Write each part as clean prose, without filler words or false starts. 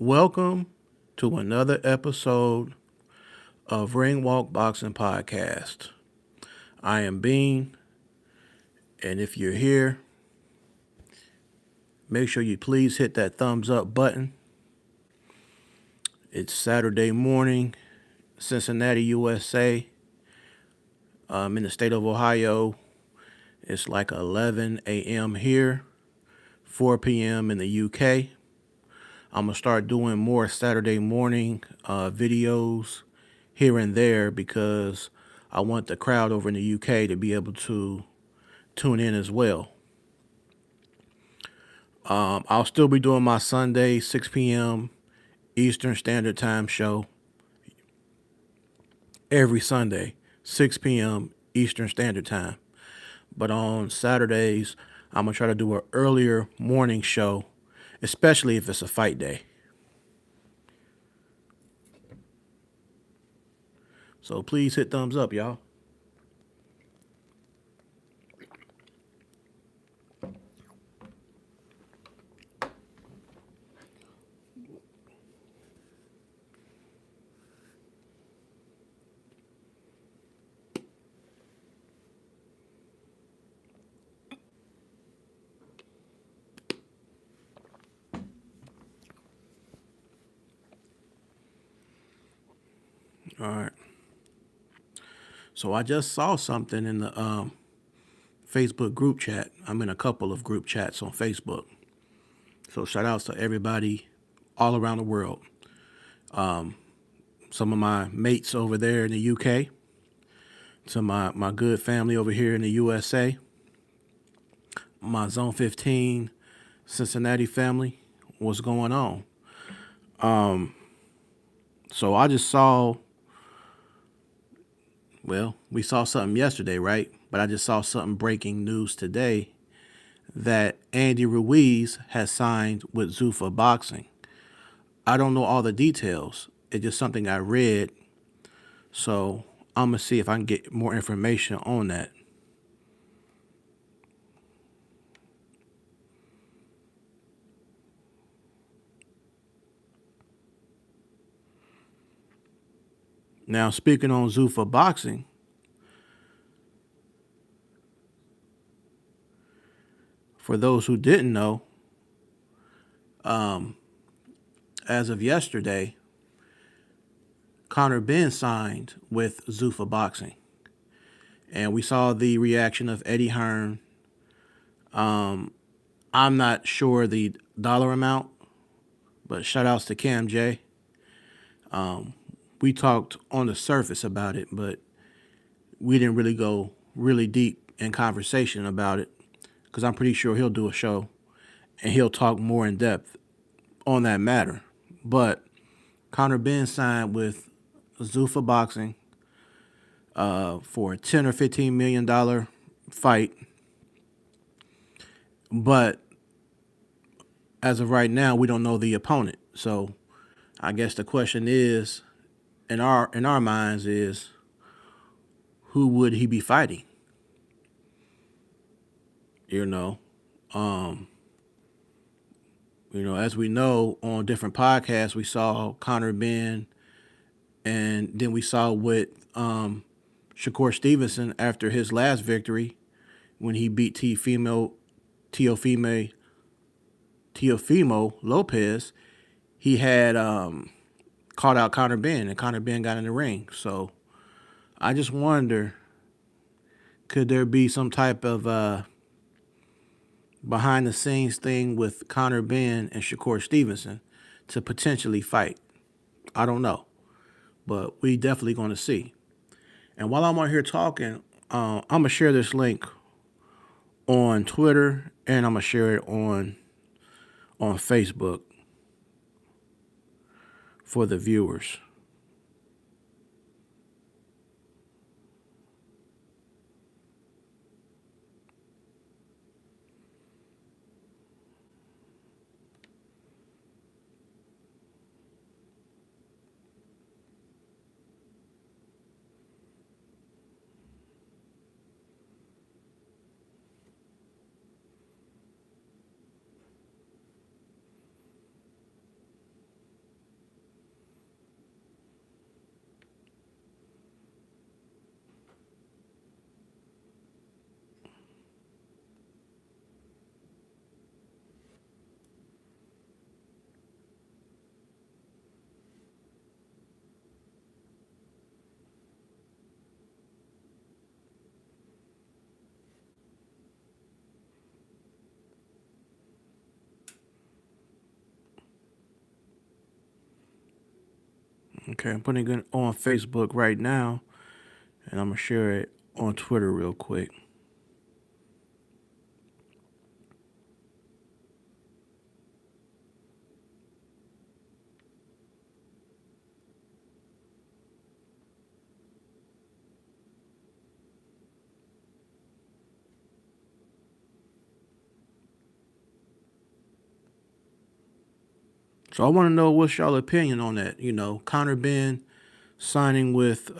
Welcome to another episode of Ring Walk Boxing Podcast. I am Bean, and if you're here, make sure you please hit that thumbs up button. It's Saturday morning, Cincinnati, USA. In the state of Ohio. It's like 11 a.m. here, 4 p.m. in the UK. I'm going to start doing more Saturday morning videos here and there because I want the crowd over in the UK to be able to tune in as well. I'll still be doing my Sunday 6 p.m. Eastern Standard Time show every Sunday, 6 p.m. Eastern Standard Time. But on Saturdays, I'm going to try to do an earlier morning show, especially if it's a fight day. So please hit thumbs up, y'all. All right. So I just saw something in the Facebook group chat. I'm in a couple of group chats on Facebook. So shout outs to everybody all around the world. Some of my mates over there in the UK, to my good family over here in the USA, my Zone 15 Cincinnati family, what's going on? So I just saw, we saw something yesterday, right? But I just saw something breaking news today that Andy Ruiz has signed with Zuffa Boxing. I don't know all the details. It's just something I read. So I'm going to see if I can get more information on that. Now, speaking on Zuffa Boxing, for those who didn't know, as of yesterday, Conor Benn signed with Zuffa Boxing. And we saw the reaction of Eddie Hearn. I'm not sure the dollar amount, but shout outs to Cam J. We talked on the surface about it, but we didn't really go really deep in conversation about it because I'm pretty sure he'll do a show and he'll talk more in depth on that matter. But Conor Benn signed with Zuffa Boxing for a $10 or $15 million fight. But as of right now, we don't know the opponent. So I guess the question is, in our minds, is who would he be fighting? As we know on different podcasts, we saw Conor Benn, and then we saw with Shakur Stevenson after his last victory when he beat Teofimo Lopez. He had caught out Conor Benn, and Conor Benn got in the ring. So I just wonder, could there be some type of behind the scenes thing with Conor Benn and Shakur Stevenson to potentially fight? I don't know, but we definitely going to see. And while I'm on here talking, I'm going to share this link on Twitter, and I'm going to share it on Facebook for the viewers. Okay, I'm putting it on Facebook right now, and I'm gonna share it on Twitter real quick. So I want to know what's y'all opinion on that. Conor Ben signing with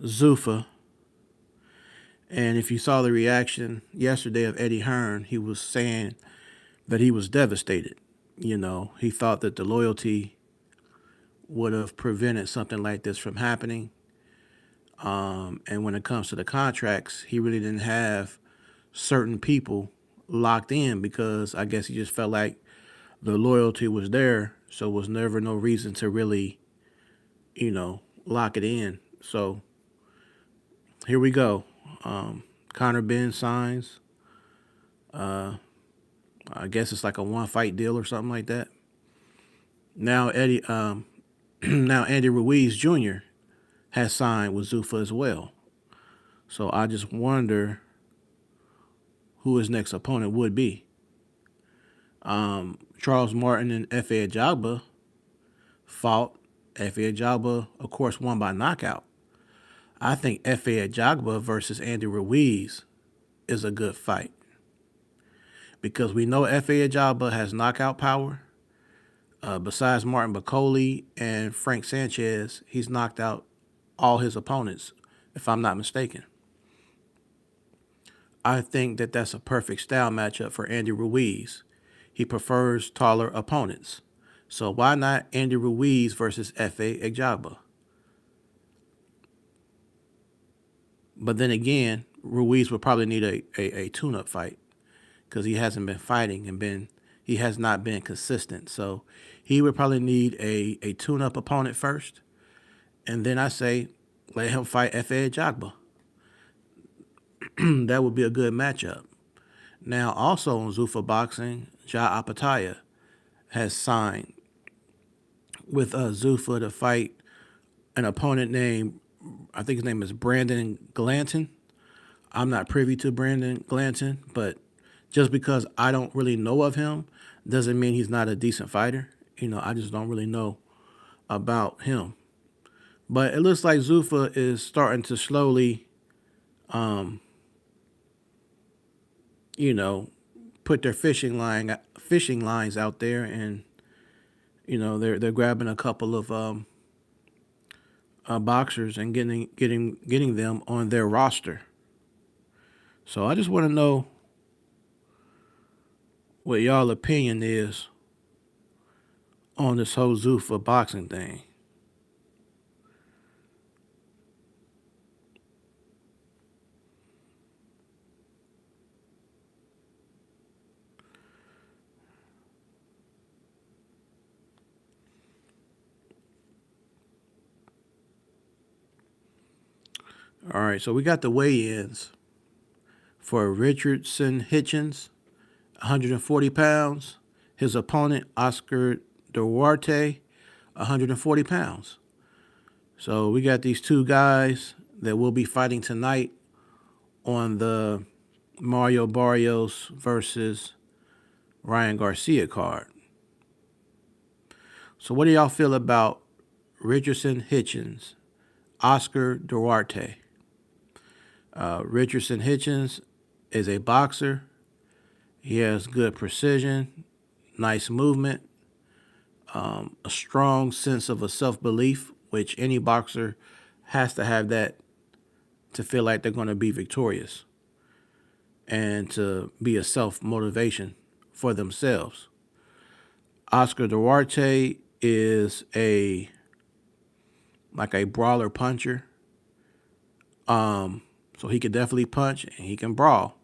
Zuffa, and if you saw the reaction yesterday of Eddie Hearn, he was saying that he was devastated. He thought that the loyalty would have prevented something like this from happening. And when it comes to the contracts, he really didn't have certain people locked in because I guess he just felt like the loyalty was there, so was never no reason to really, lock it in. So here we go. Conor Ben signs. I guess it's like a one fight deal or something like that. Now now Andy Ruiz Jr. has signed with Zuffa as well. So I just wonder who his next opponent would be. Charles Martin and Efe Ajagba fought. Efe Ajagba, of course, won by knockout. I think Efe Ajagba versus Andy Ruiz is a good fight because we know Efe Ajagba has knockout power. Besides Martin Bakoli and Frank Sanchez, he's knocked out all his opponents, if I'm not mistaken. I think that that's a perfect style matchup for Andy Ruiz. He prefers taller opponents. So why not Andy Ruiz versus Efe Ajagba? But then again, Ruiz would probably need a tune-up fight because he hasn't been fighting and he has not been consistent. So he would probably need a tune-up opponent first, and then I say let him fight Efe Ajagba. That would be a good matchup. Now, also on Zuffa Boxing, Ja Apataya has signed with Zuffa to fight an opponent named, I think his name is Brandon Glanton. I'm not privy to Brandon Glanton, but just because I don't really know of him doesn't mean he's not a decent fighter. I just don't really know about him. But it looks like Zuffa is starting to slowly, you know, put their fishing lines out there, and they're grabbing a couple of boxers and getting them on their roster. So I just want to know what y'all opinion is on this whole Zuffa boxing thing. All right, so we got the weigh-ins for Richardson Hitchens, 140 pounds. His opponent, Oscar Duarte, 140 pounds. So we got these two guys that will be fighting tonight on the Mario Barrios versus Ryan Garcia card. So what do y'all feel about Richardson Hitchens, Oscar Duarte? Richardson Hitchens is a boxer. He has good precision, nice movement, a strong sense of a self-belief, which any boxer has to have that to feel like they're going to be victorious and to be a self-motivation for themselves. Oscar Duarte is a brawler puncher. So he can definitely punch and he can brawl.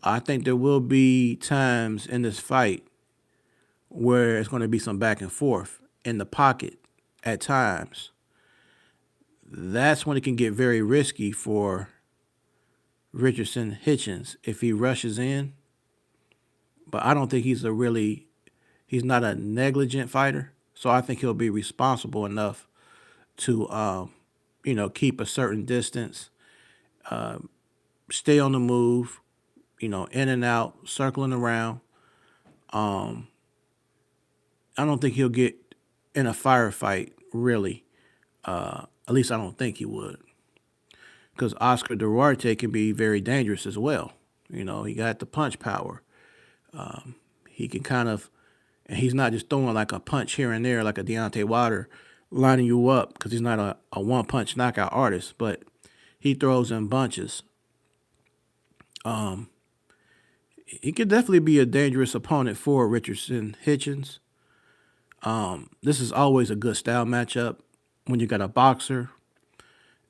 I think there will be times in this fight where it's going to be some back and forth in the pocket at times. That's when it can get very risky for Richardson Hitchens if he rushes in. But I don't think he's not a negligent fighter. So I think he'll be responsible enough to, keep a certain distance, stay on the move, in and out, circling around. Um, I don't think he'll get in a firefight, really. At least I don't think he would. Because Oscar Duarte can be very dangerous as well. He got the punch power. He can kind of, and he's not just throwing like a punch here and there like a Deontay Wilder, lining you up because he's not a one punch knockout artist, but he throws in bunches. Um, he could definitely be a dangerous opponent for Richardson Hitchens. This is always a good style matchup when you got a boxer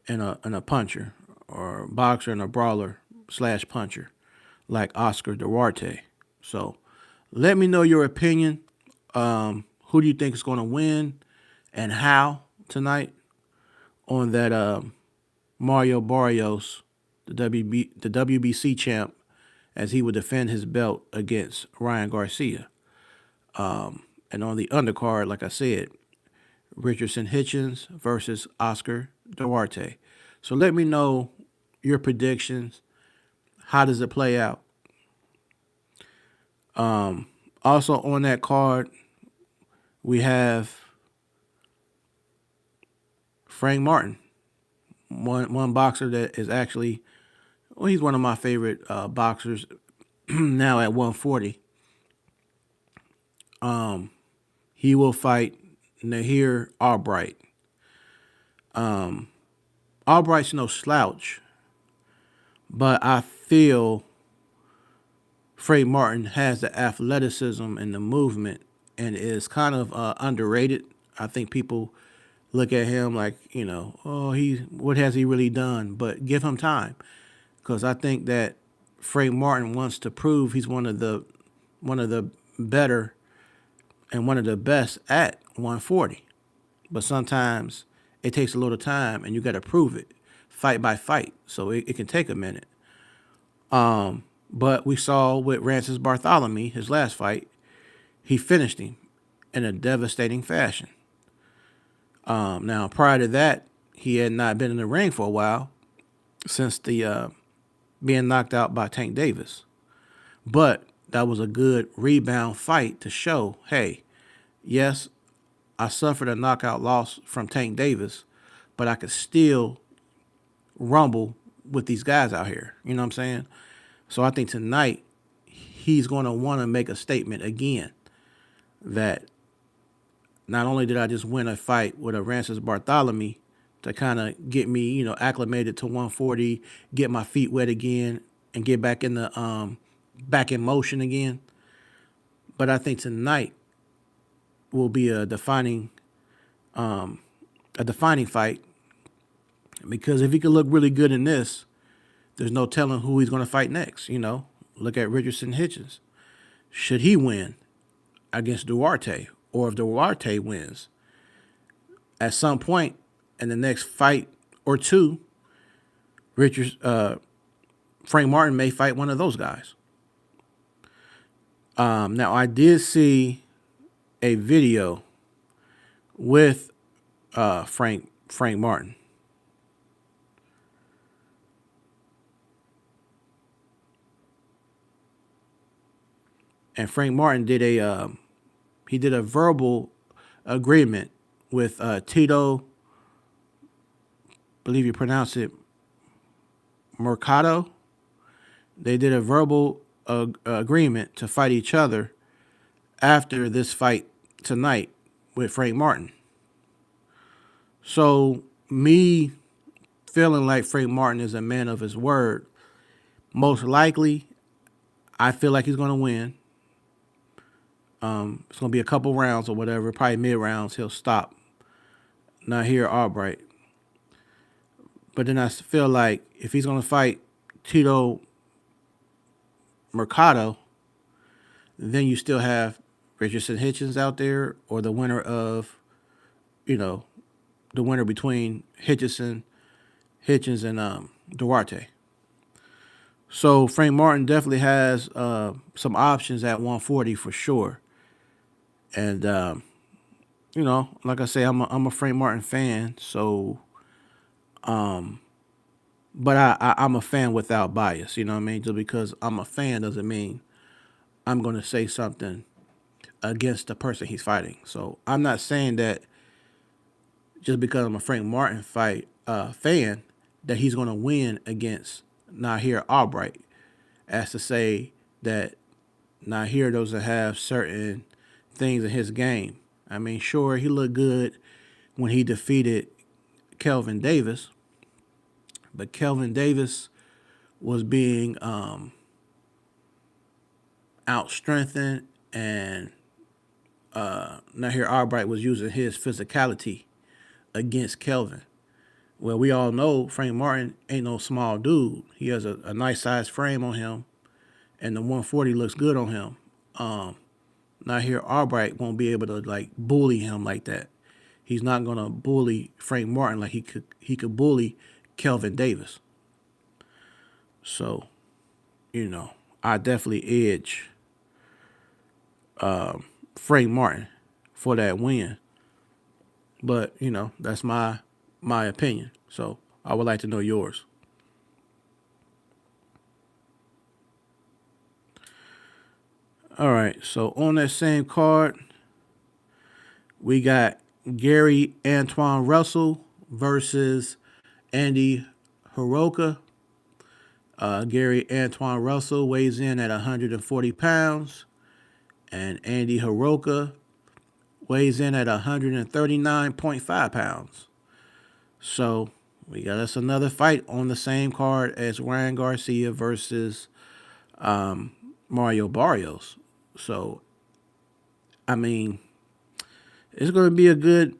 and a puncher, or a boxer and a brawler slash puncher like Oscar Duarte. So let me know your opinion. Who do you think is going to win and how tonight on that Mario Barrios, the WBC champ, as he would defend his belt against Ryan Garcia. And on the undercard, like I said, Richardson Hitchens versus Oscar Duarte. So let me know your predictions. How does it play out? Also on that card, we have Frank Martin, one boxer that is actually, well, he's one of my favorite boxers now at 140. He will fight Nahir Albright. Albright's no slouch, but I feel Frank Martin has the athleticism and the movement and is kind of underrated. I think people look at him like, oh, what has he really done? But give him time, because I think that Frank Martin wants to prove he's one of the better and one of the best at 140. But sometimes it takes a little time, and you got to prove it fight by fight. So it can take a minute. But we saw with Francis Bartholomew, his last fight, he finished him in a devastating fashion. Now, prior to that, he had not been in the ring for a while since the being knocked out by Tank Davis. But that was a good rebound fight to show, hey, yes, I suffered a knockout loss from Tank Davis, but I could still rumble with these guys out here. You know what I'm saying? So I think tonight he's going to want to make a statement again that not only did I just win a fight with a Francis Bartholomew to kind of get me, acclimated to 140, get my feet wet again, and get back in the back in motion again, but I think tonight will be a defining fight, because if he could look really good in this, there's no telling who he's going to fight next. Look at Richardson Hitchens. Should he win against Duarte, or if Duarte wins, at some point in the next fight or two, Frank Martin may fight one of those guys. Now, I did see a video with Frank Martin. And Frank Martin did a verbal agreement with Tito, believe you pronounce it, Mercado. They did a verbal agreement to fight each other after this fight tonight with Frank Martin. So me feeling like Frank Martin is a man of his word, most likely I feel like he's going to win. It's going to be a couple rounds or whatever, probably mid-rounds. He'll stop Nahir Albright. But then I feel like if he's going to fight Tito Mercado, then you still have Richardson Hitchens out there, or the winner of, the winner between Hitchens and Duarte. So Frank Martin definitely has some options at 140 for sure. And like I say, I'm a Frank Martin fan. So, but I'm a fan without bias. You know what I mean? Just because I'm a fan doesn't mean I'm going to say something against the person he's fighting. So I'm not saying that just because I'm a Frank Martin fan that he's going to win against Nahir Albright, as to say that Nahir doesn't have certain things in his game. I mean, sure, he looked good when he defeated Kelvin Davis, but Kelvin Davis was being out strengthened, and Nahir Albright was using his physicality against Kelvin. Well, we all know Frank Martin ain't no small dude. He has a nice size frame on him, and the 140 looks good on him. Nahir Albright won't be able to like bully him like that. He's not gonna bully Frank Martin like he could bully Kelvin Davis. So, you know, I definitely edge Frank Martin for that win. But, that's my opinion. So I would like to know yours. All right. So on that same card, we got Gary Antoine Russell versus Andy Hiroka. Gary Antoine Russell weighs in at 140 pounds, and Andy Hiroka weighs in at 139.5 pounds. So we got us another fight on the same card as Ryan Garcia versus Mario Barrios. So I mean, it's going to be a good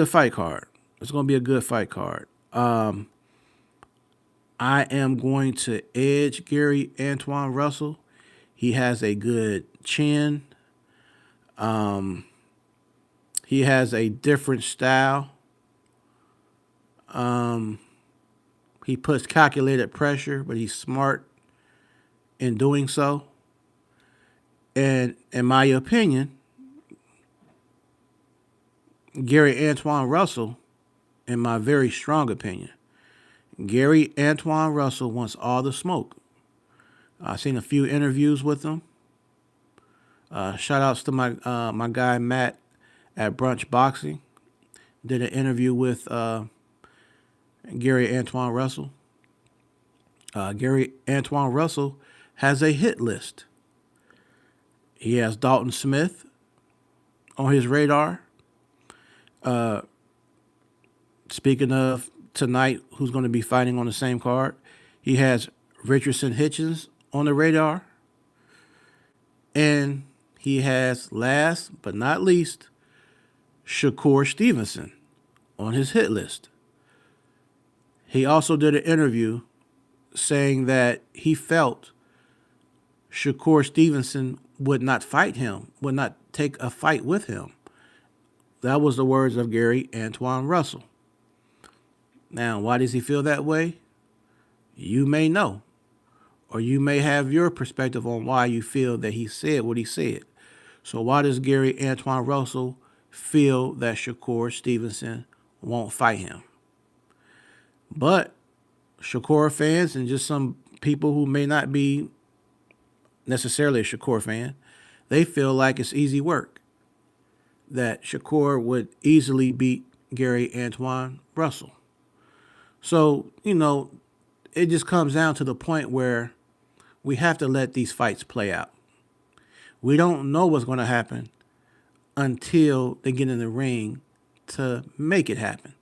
fight card. It's going to be a good fight card. I am going to edge Gary Antoine Russell. He has a good chin. He has a different style. He puts calculated pressure, but he's smart in doing so. And in my opinion, Gary Antoine Russell, in my very strong opinion, Gary Antoine Russell wants all the smoke. I've seen a few interviews with him. Shout outs to my guy Matt at Brunch Boxing. Did an interview with Gary Antoine Russell. Gary Antoine Russell has a hit list. He has Dalton Smith on his radar. Speaking of tonight, who's going to be fighting on the same card, he has Richardson Hitchens on the radar. And he has, last but not least, Shakur Stevenson on his hit list. He also did an interview saying that he felt Shakur Stevenson would not fight him, would not take a fight with him. That was the words of Gary Antoine Russell. Now, why does he feel that way? You may know, or you may have your perspective on why you feel that he said what he said. So why does Gary Antoine Russell feel that Shakur Stevenson won't fight him? But Shakur fans and just some people who may not be necessarily a Shakur fan, they feel like it's easy work. That Shakur would easily beat Gary Antoine Russell. So, it just comes down to the point where we have to let these fights play out. We don't know what's going to happen until they get in the ring to make it happen.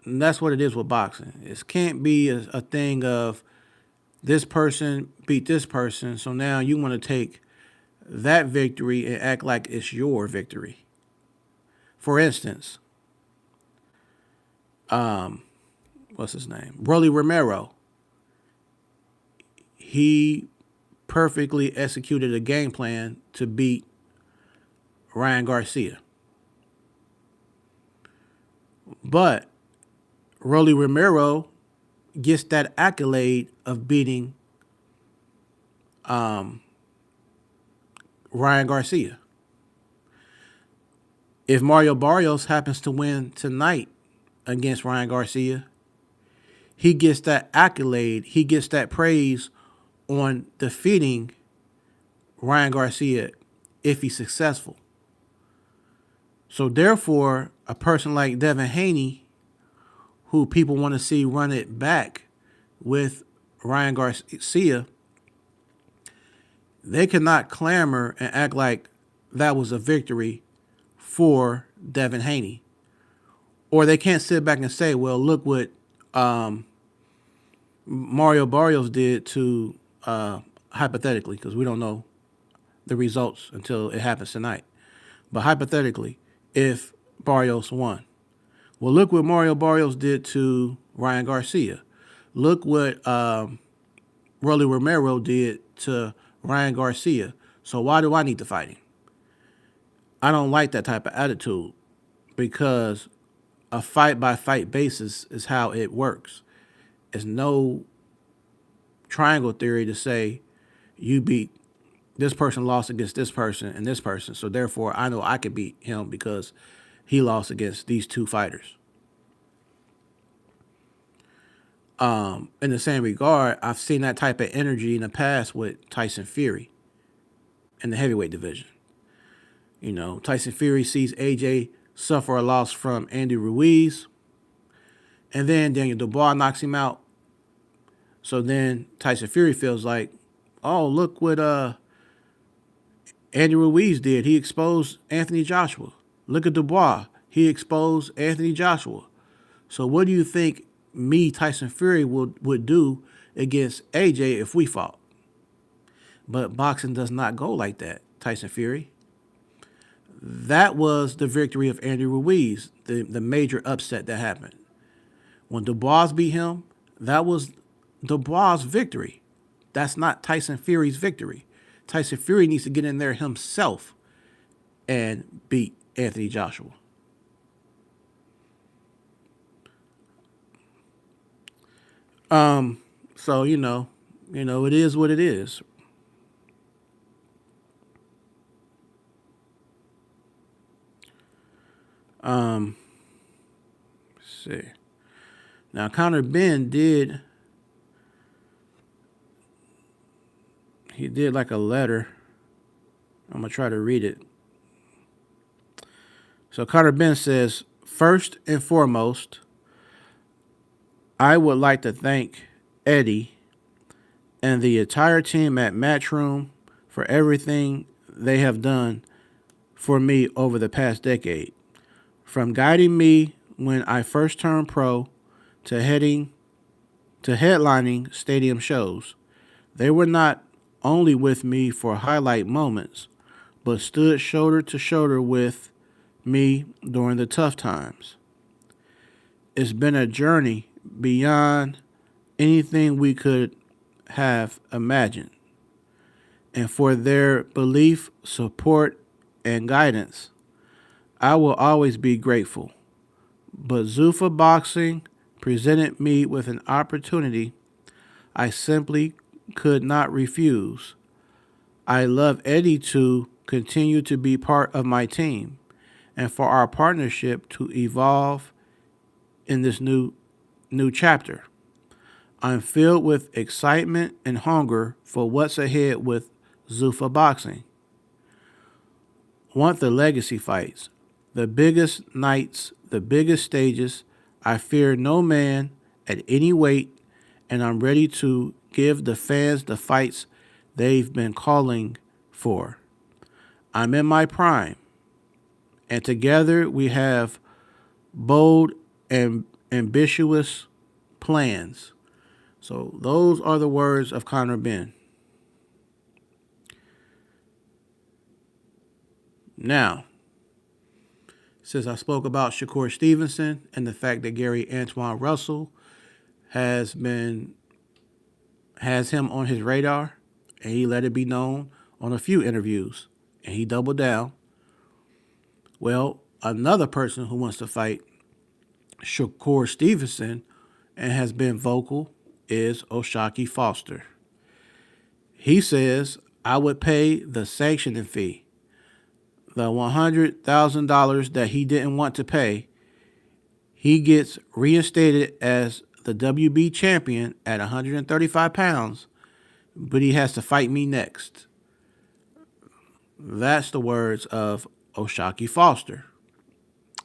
And that's what it is with boxing. It can't be a thing of this person beat this person, so now you want to take that victory and act like it's your victory. For instance, what's his name? Rolly Romero. He perfectly executed a game plan to beat Ryan Garcia. But Rolly Romero gets that accolade of beating Ryan Garcia. If Mario Barrios happens to win tonight against Ryan Garcia, he gets that accolade, he gets that praise on defeating Ryan Garcia if he's successful. So therefore, a person like Devin Haney, who people want to see run it back with Ryan Garcia, they cannot clamor and act like that was a victory for Devin Haney. Or they can't sit back and say, well, look what Mario Barrios did to, hypothetically, because we don't know the results until it happens tonight. But hypothetically, if Barrios won, well, look what Mario Barrios did to Ryan Garcia. Look what Rolly Romero did to Ryan Garcia. So why do I need to fight him? I don't like that type of attitude because a fight by fight basis is how it works. It's no triangle theory to say you beat this person, lost against this person and this person. So therefore, I know I could beat him because he lost against these two fighters. In the same regard, I've seen that type of energy in the past with Tyson Fury in the heavyweight division. You know, Tyson Fury sees AJ suffer a loss from Andy Ruiz, and then Daniel Dubois knocks him out. So then Tyson Fury feels like, oh, look what Andy Ruiz did. He exposed Anthony Joshua. Look at Dubois. He exposed Anthony Joshua. So what do you think me, Tyson Fury, would do against AJ if we fought? But boxing does not go like that, Tyson Fury. That was the victory of Andy Ruiz, the major upset that happened. When Dubois beat him, that was Dubois' victory. That's not Tyson Fury's victory. Tyson Fury needs to get in there himself and beat Anthony Joshua. So it is what it is. Let's see. Now Conor Ben did like a letter. I'm gonna try to read it. So Conor Ben says, first and foremost, I would like to thank Eddie and the entire team at Matchroom for everything they have done for me over the past decade. From guiding me when I first turned pro to headlining stadium shows. They were not only with me for highlight moments, but stood shoulder to shoulder with me during the tough times. It's been a journey beyond anything we could have imagined. And for their belief, support, and guidance, I will always be grateful. But Zuffa Boxing presented me with an opportunity I simply could not refuse. I love Eddie to continue to be part of my team and for our partnership to evolve in this new chapter. I'm filled with excitement and hunger for what's ahead with Zuffa Boxing. Want the legacy fights, the biggest nights, the biggest stages. I fear no man at any weight, and I'm ready to give the fans the fights they've been calling for. I'm in my prime, and together we have bold and ambitious plans. So those are the words of Conor Ben. Now, since I spoke about Shakur Stevenson and the fact that Gary Antoine Russell has him on his radar, and he let it be known on a few interviews, and he doubled down. Well, another person who wants to fight Shakur Stevenson and has been vocal is O'Shaquie Foster. He says, I would pay the sanctioning fee. the $100,000 that he didn't want to pay, he gets reinstated as the WB champion at 135 pounds, but he has to fight me next. That's the words of Oshaki Foster.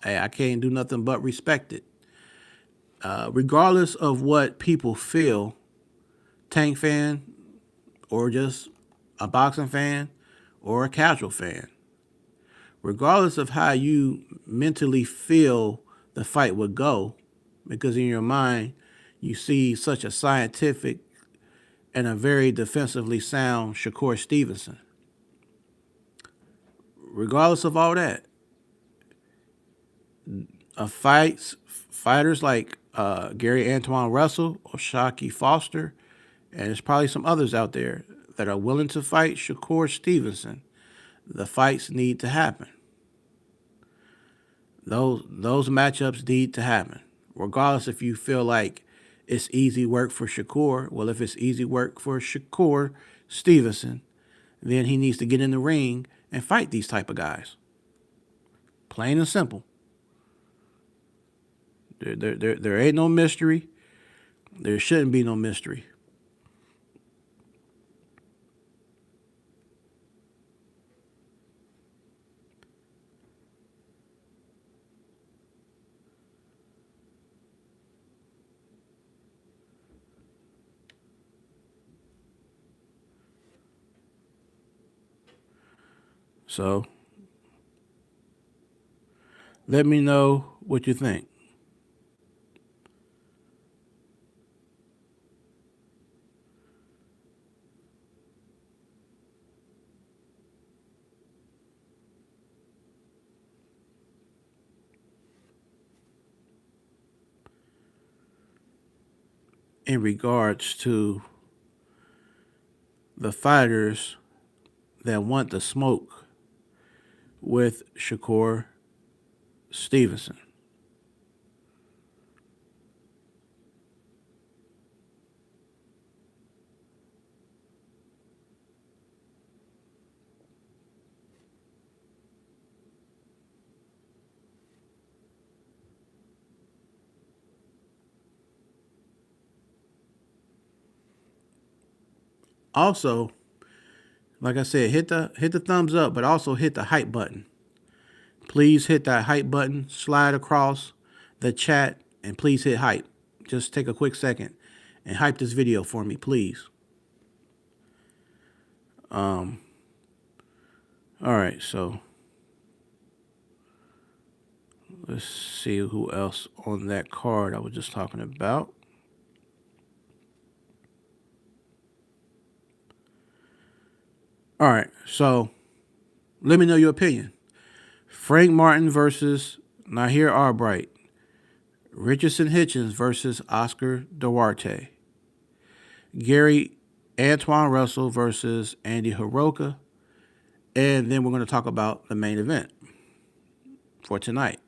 Hey, I can't do nothing but respect it. Regardless of what people feel, Tank fan or just a boxing fan or a casual fan, regardless of how you mentally feel the fight would go, because in your mind you see such a scientific and a very defensively sound Shakur Stevenson. Regardless of all that, fighters like Gary Antoine Russell or Shockey Foster, and there's probably some others out there that are willing to fight Shakur Stevenson. The fights need to happen. Those matchups need to happen. Regardless if you feel like it's easy work for Shakur, well, if it's easy work for Shakur Stevenson, then he needs to get in the ring and fight these type of guys. Plain and simple. There ain't no mystery. There shouldn't be no mystery. So let me know what you think. In regards to the fighters that want the smoke with Shakur Stevenson. Also, like I said, hit the thumbs up, but also hit the hype button. Please hit that hype button, slide across the chat, and please hit hype. Just take a quick second and hype this video for me, please. All right, so let's see who else on that card I was just talking about. All right, so let me know your opinion. Frank Martin versus Nahir Albright. Richardson Hitchens versus Oscar Duarte. Gary Antoine Russell versus Andy Hiroka. And then we're going to talk about the main event for tonight.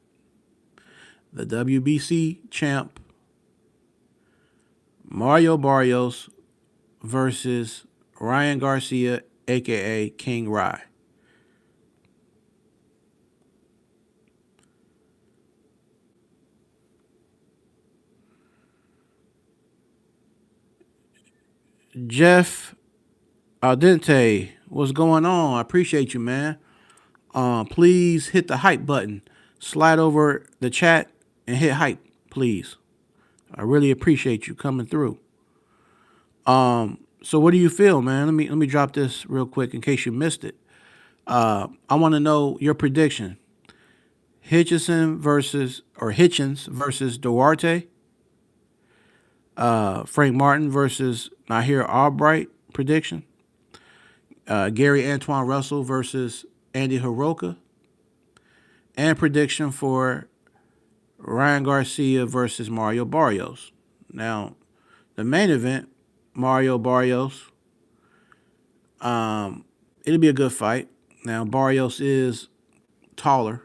The WBC champ Mario Barrios versus Ryan Garcia, a.k.a. King Rye. Jeff Aldente, what's going on? I appreciate you, man. Please hit the hype button. Slide over the chat and hit hype, please. I really appreciate you coming through. So what do you feel, man? Let me drop this real quick in case you missed it. I want to know your prediction. Hitchens versus Duarte. Frank Martin versus Nahir Albright prediction. Gary Antoine Russell versus Andy Hiroka. And prediction for Ryan Garcia versus Mario Barrios. Now, the main event, Mario Barrios, it'll be a good fight. Now, Barrios is taller,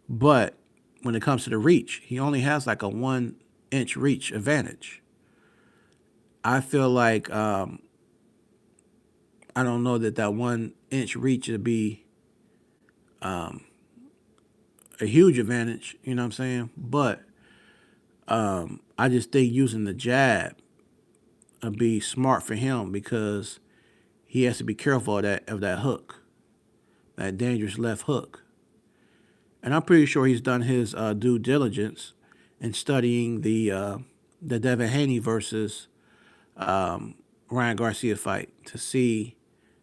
but when it comes to the reach, he only has like a 1-inch reach advantage. I feel like I don't know that 1-inch reach would be a huge advantage. You know what I'm saying? But I just think using the jab would be smart for him because he has to be careful of that hook, that dangerous left hook. And I'm pretty sure he's done his due diligence in studying the Devin Haney versus Ryan Garcia fight to see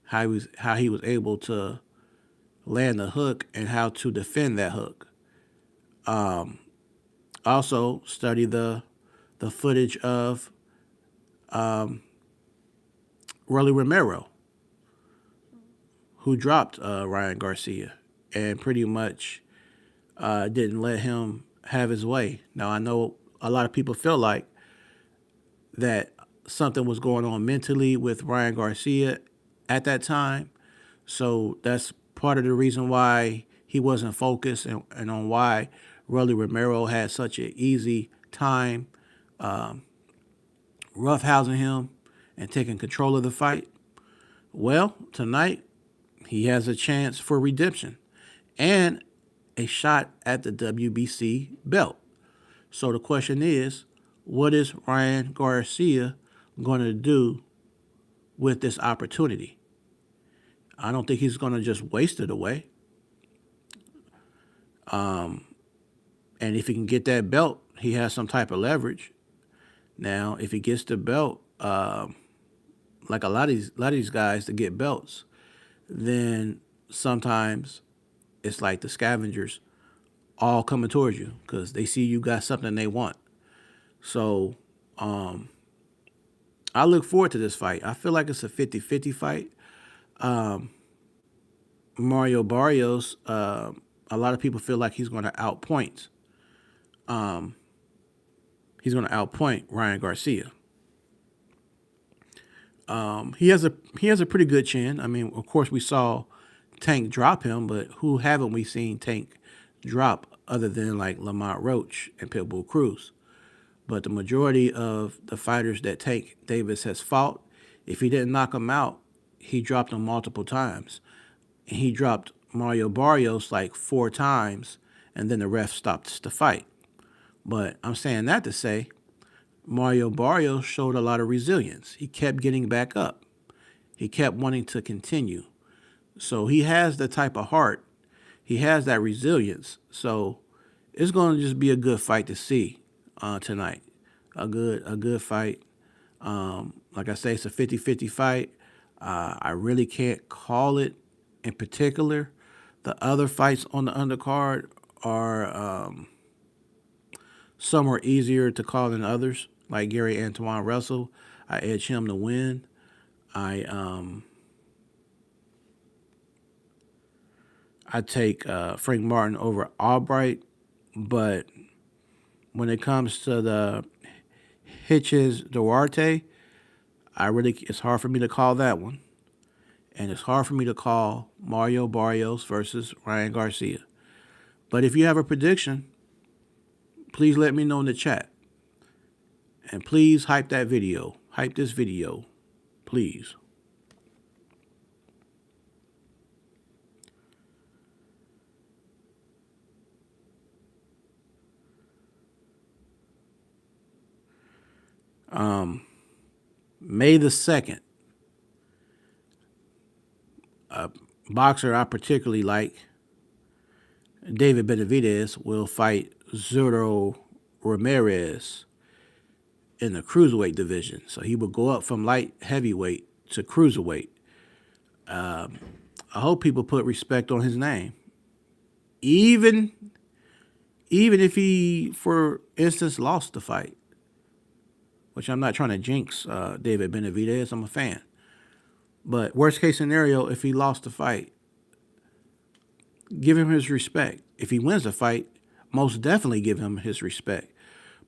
how he was able to land the hook and how to defend that hook. Also study the footage of Rolly Romero, who dropped Ryan Garcia and pretty much didn't let him have his way. Now I know a lot of people feel like that something was going on mentally with Ryan Garcia at that time. So that's part of the reason why he wasn't focused and on why Rolly Romero had such an easy time roughhousing him and taking control of the fight. Well, tonight he has a chance for redemption and a shot at the WBC belt. So the question is, what is Ryan Garcia going to do with this opportunity? I don't think he's going to just waste it away. And if he can get that belt, he has some type of leverage. Now, if he gets the belt, like a lot of these guys to get belts, then sometimes it's like the scavengers all coming towards you because they see you got something they want. So I look forward to this fight. I feel like it's a 50-50 fight. Mario Barrios, a lot of people feel like he's going to outpoint. He's going to outpoint Ryan Garcia. He has a pretty good chin. I mean, of course, we saw Tank drop him, but who haven't we seen Tank drop other than like Lamont Roach and Pitbull Cruz? But the majority of the fighters that Tank Davis has fought, if he didn't knock him out, he dropped him multiple times. And he dropped Mario Barrios like 4 times, and then the ref stopped the fight. But I'm saying that to say Mario Barrios showed a lot of resilience. He kept getting back up. He kept wanting to continue. So he has the type of heart. He has that resilience. So it's going to just be a good fight to see tonight. A good fight. Like I say, it's a 50-50 fight. I really can't call it in particular. The other fights on the undercard are some are easier to call than others. Like Gary Antoine Russell, I edge him to win. I take Frank Martin over Albright, but when it comes to the Hitches Duarte, it's hard for me to call that one, and it's hard for me to call Mario Barrios versus Ryan Garcia. But if you have a prediction, please let me know in the chat. And please hype that video. Hype this video. Please. May the 2nd, a boxer I particularly like, David Benavidez, will fight Zurdo Ramirez in the cruiserweight division. So he will go up from light heavyweight to cruiserweight. I hope people put respect on his name. Even if he, for instance, lost the fight, which I'm not trying to jinx David Benavidez. I'm a fan. But worst case scenario, if he lost the fight, give him his respect. If he wins the fight, most definitely give him his respect.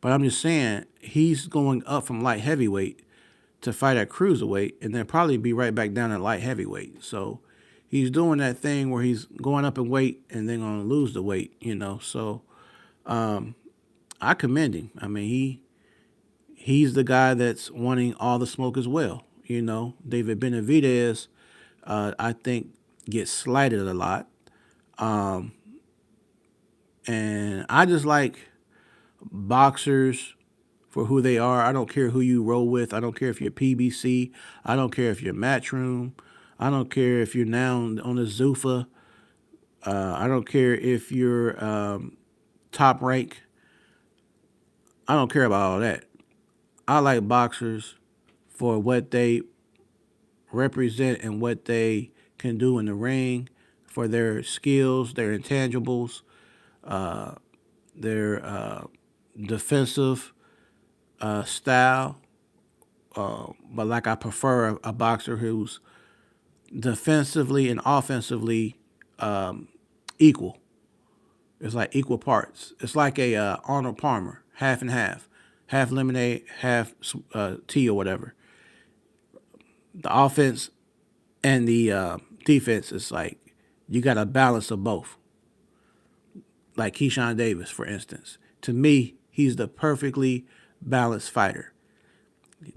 But I'm just saying, he's going up from light heavyweight to fight at cruiserweight and then probably be right back down at light heavyweight. So he's doing that thing where he's going up in weight and then going to lose the weight, So I commend him. I mean, he's the guy that's wanting all the smoke as well. David Benavidez, I think, gets slighted a lot. And I just like boxers for who they are. I don't care who you roll with. I don't care if you're PBC. I don't care if you're Matchroom. I don't care if you're now on the Zuffa. I don't care if you're top rank. I don't care about all that. I like boxers for what they represent and what they can do in the ring, for their skills, their intangibles, their defensive style. But like I prefer a boxer who's defensively and offensively equal. It's like equal parts. It's like a Arnold Palmer, half and half lemonade, half tea or whatever. The offense and the defense is like you got a balance of both. Like Keyshawn Davis, for instance. To me, he's the perfectly balanced fighter.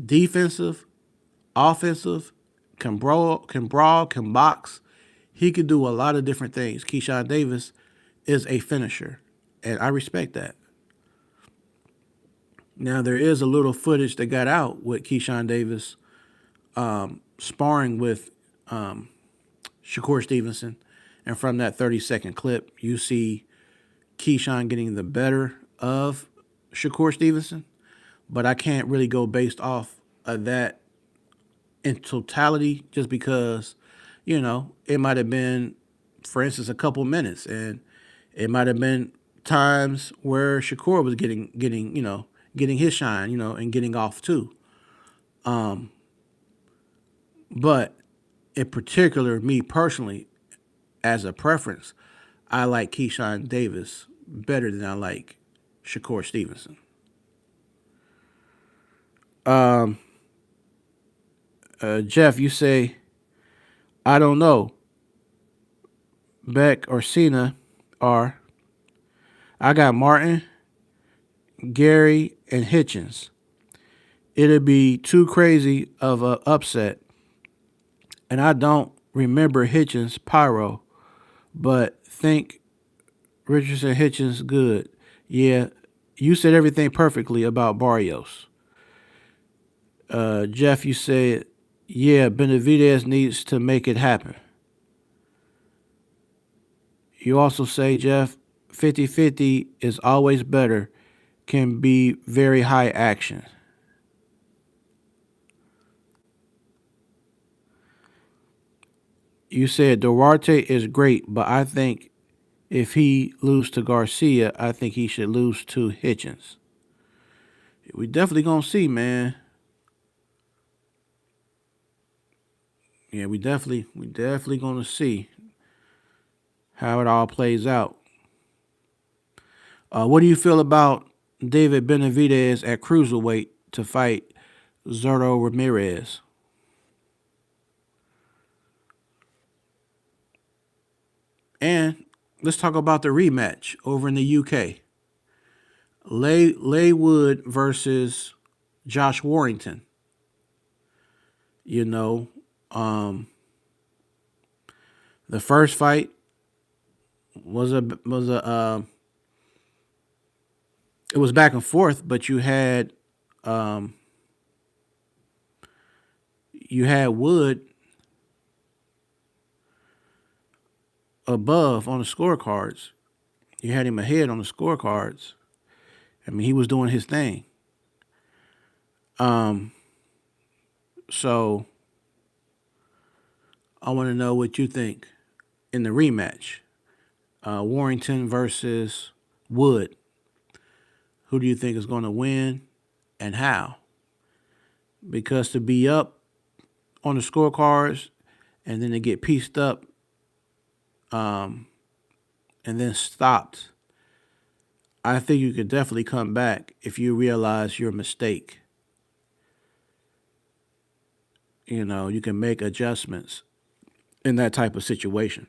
Defensive, offensive, can box. He can do a lot of different things. Keyshawn Davis is a finisher, and I respect that. Now there is a little footage that got out with Keyshawn Davis sparring with Shakur Stevenson, and from that 30-second clip, you see Keyshawn getting the better of Shakur Stevenson, but I can't really go based off of that in totality just because, it might have been, for instance, a couple minutes, and it might have been times where Shakur was getting his shine, and getting off too. But in particular, me personally, as a preference, I like Keyshawn Davis better than I like Shakur Stevenson. Jeff, you say, I don't know. Beck or Cena are. I got Martin, Gary, and Hitchens. It'd be too crazy of a upset. And I don't remember Hitchens pyro, but think Richardson Hitchens good. Yeah, you said everything perfectly about Barrios. Jeff, you said, yeah, Benavidez needs to make it happen. You also say, Jeff, 50-50 is always better, can be very high action. You said Duarte is great, but I think if he lose to Garcia, I think he should lose to Hitchens. We definitely gonna see, man. Yeah, we definitely gonna see how it all plays out. What do you feel about David Benavidez at cruiserweight to fight Zurdo Ramirez? And let's talk about the rematch over in the UK. Leigh Wood versus Josh Warrington. You know, um, the first fight was a it was back and forth, but um, you had Wood above on the scorecards. You had him ahead on the scorecards. I mean, he was doing his thing. Um, so I want to know what you think in the rematch. Warrington versus Wood. Who do you think is going to win and how? Because to be up on the scorecards and then to get pieced up and then stopped, I think you could definitely come back if you realize your mistake. You can make adjustments in that type of situation.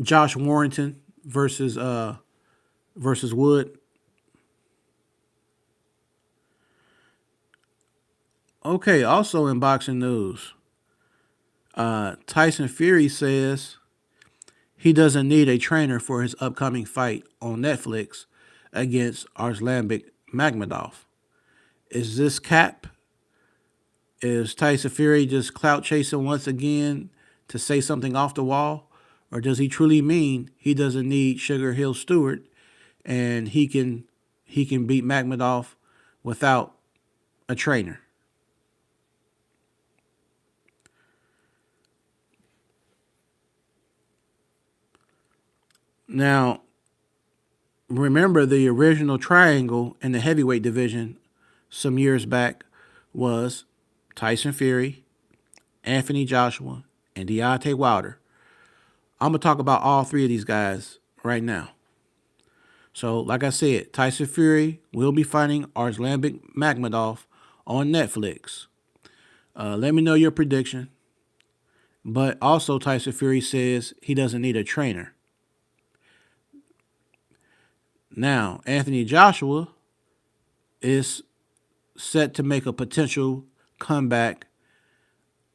Josh Warrington versus Wood. Okay, also in boxing news, Tyson Fury says he doesn't need a trainer for his upcoming fight on Netflix against Arslanbek Magmadov. Is this cap? Is Tyson Fury just clout chasing once again to say something off the wall? Or does he truly mean he doesn't need Sugar Hill Stewart and he can beat Magmadov without a trainer? Now, remember the original triangle in the heavyweight division some years back was Tyson Fury, Anthony Joshua, and Deontay Wilder. I'm gonna talk about all three of these guys right now. So, like I said, Tyson Fury will be fighting Arslanbek Magmadov on Netflix. Let me know your prediction. But also, Tyson Fury says he doesn't need a trainer. Now, Anthony Joshua is set to make a potential comeback.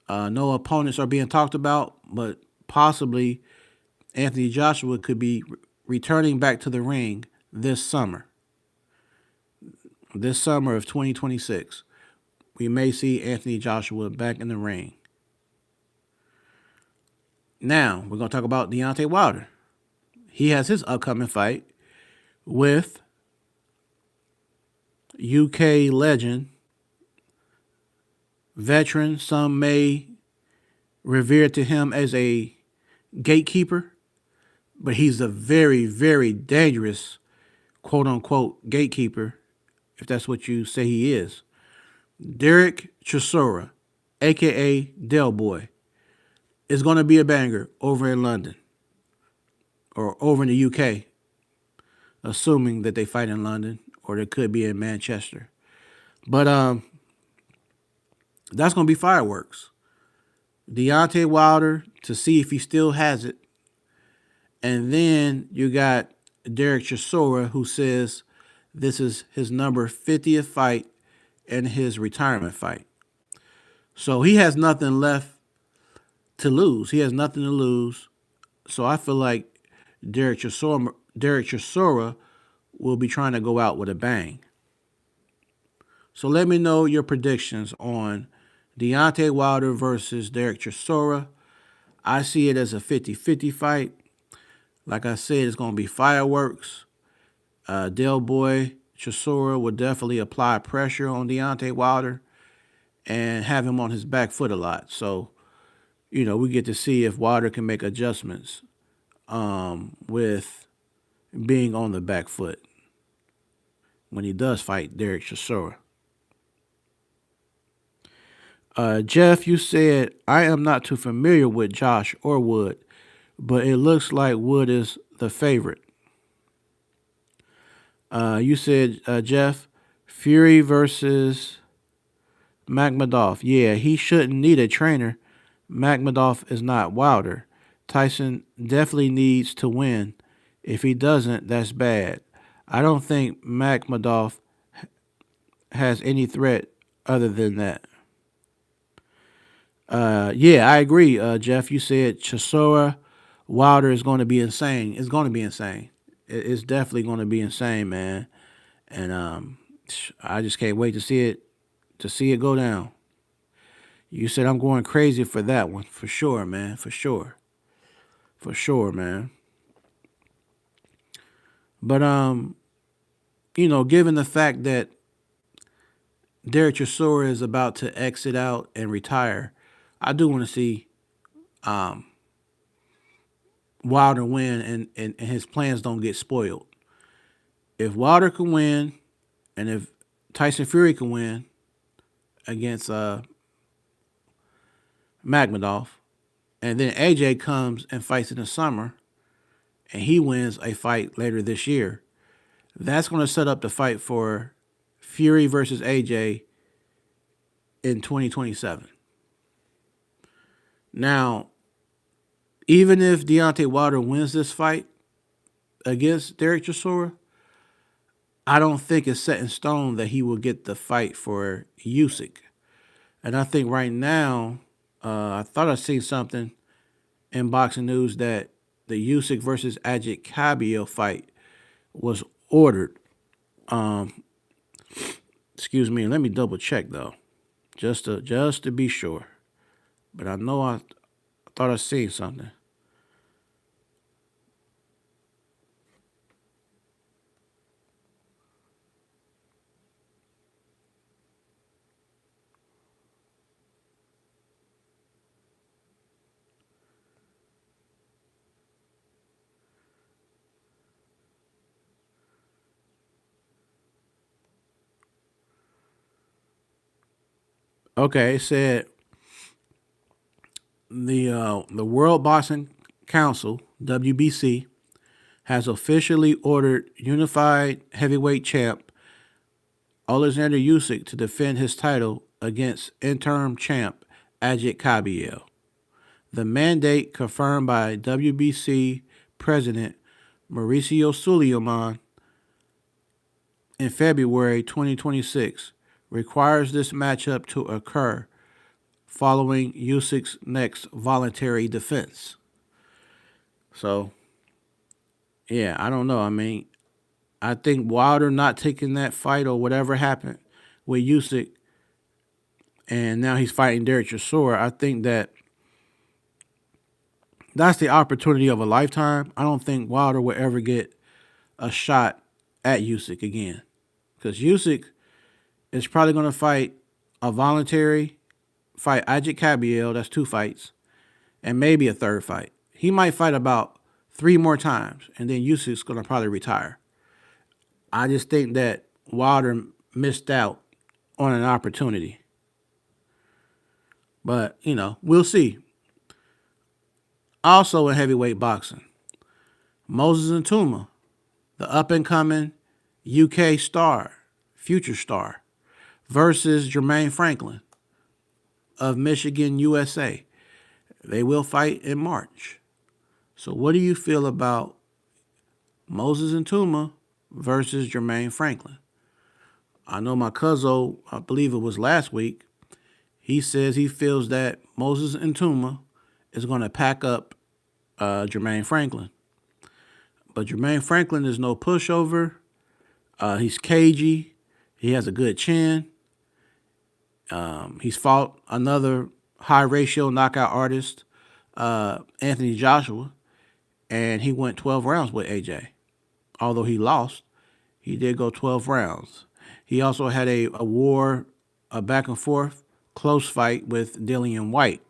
No opponents are being talked about, but possibly Anthony Joshua could be returning back to the ring this summer of 2026. We may see Anthony Joshua back in the ring. Now, we're going to talk about Deontay Wilder. He has his upcoming fight with UK legend, veteran, some may revere to him as a gatekeeper, but he's a very, very dangerous, quote unquote, gatekeeper, if that's what you say he is. Derek Chisora, aka Del Boy, is going to be a banger over in London or over in the UK, assuming that they fight in London or they could be in Manchester. But that's going to be fireworks. Deontay Wilder to see if he still has it. And then you got Derek Chisora, who says this is his number 50th fight and his retirement fight. So he has nothing left to lose. He has nothing to lose. So I feel like Derek Chisora will be trying to go out with a bang. So let me know your predictions on Deontay Wilder versus Derek Chisora. I see it as a 50-50 fight. Like I said, it's going to be fireworks. Del Boy Chisora will definitely apply pressure on Deontay Wilder and have him on his back foot a lot. So, we get to see if Wilder can make adjustments with being on the back foot when he does fight Derek Chisora. Jeff, you said, I am not too familiar with Josh or Wood, but it looks like Wood is the favorite. You said, Jeff, Fury versus Magmadov. Yeah, he shouldn't need a trainer. Magmadov is not Wilder. Tyson definitely needs to win. If he doesn't, that's bad. I don't think Magmadov has any threat other than that. Yeah, I agree, Jeff. You said Chisora Wilder is going to be insane. It's going to be insane. It's definitely going to be insane, man. And I just can't wait to see it go down. You said I'm going crazy for that one, for sure, man, for sure, man. But given the fact that Derek Chisora is about to exit out and retire, I do want to see um, Wilder win and his plans don't get spoiled. If Wilder can win and if Tyson Fury can win against Magmadov, and then AJ comes and fights in the summer and he wins a fight later this year, that's going to set up the fight for Fury versus AJ in 2027. Now, even if Deontay Wilder wins this fight against Derek Chisora, I don't think it's set in stone that he will get the fight for Usyk. And I think right now, I thought I seen something in boxing news that the Usyk versus Cabello fight was ordered. Um, Excuse me. Let me double check though, just to be sure. But I know I thought I seen something. Okay, it said the World Boxing Council (WBC) has officially ordered unified heavyweight champ Alexander Usyk to defend his title against interim champ Cabello. The mandate, confirmed by WBC President Mauricio Sulaiman in February 2026, requires this matchup to occur following Usyk's next voluntary defense. So, yeah, I don't know. I mean, I think Wilder not taking that fight or whatever happened with Usyk, and now he's fighting Derek Chisora. I think that's the opportunity of a lifetime. I don't think Wilder will ever get a shot at Usyk again, because Usyk is probably going to fight a voluntary fight Cabello. That's 2 fights, and maybe a third fight. He might fight about 3 more times, and then Usyk's going to probably retire. I just think that Wilder missed out on an opportunity. But, we'll see. Also in heavyweight boxing, Moses Ntuma, the up-and-coming UK star, future star, versus Jermaine Franklin of Michigan, USA. They will fight in March. So what do you feel about Moses Ntuma versus Jermaine Franklin? I know my cousin, I believe it was last week, he says he feels that Moses Ntuma is going to pack up Jermaine Franklin. But Jermaine Franklin is no pushover. He's cagey. He has a good chin. He's fought another high ratio knockout artist, Anthony Joshua, and he went 12 rounds with AJ. Although he lost, he did go 12 rounds. He also had a war, a back and forth, close fight with Dillian White.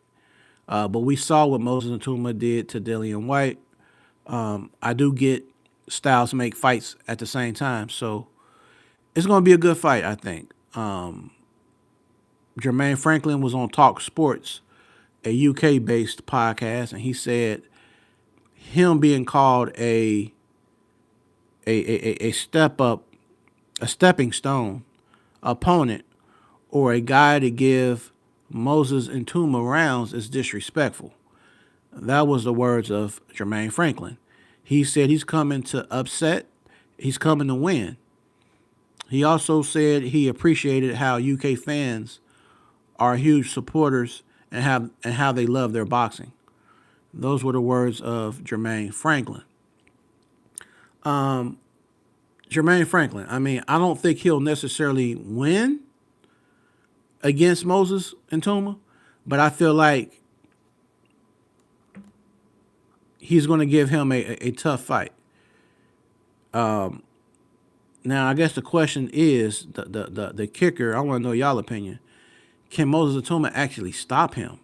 But we saw what Moses Ntuma did to Dillian White. I do get styles make fights at the same time, so it's going to be a good fight, I think. Jermaine Franklin was on Talk Sports, a UK-based podcast, and he said him being called a step up, a stepping stone opponent, or a guy to give Moses Ntuma rounds is disrespectful. That was the words of Jermaine Franklin. He said he's coming to upset, he's coming to win. He also said he appreciated how UK fans are huge supporters and how they love their boxing. Those were the words of Jermaine Franklin. Jermaine Franklin, I mean, I don't think he'll necessarily win against Moses Ntuma, but I feel like he's going to give him a tough fight. Now, I guess the question is the kicker. I want to know y'all opinion. Can Moses Ntuma actually stop him?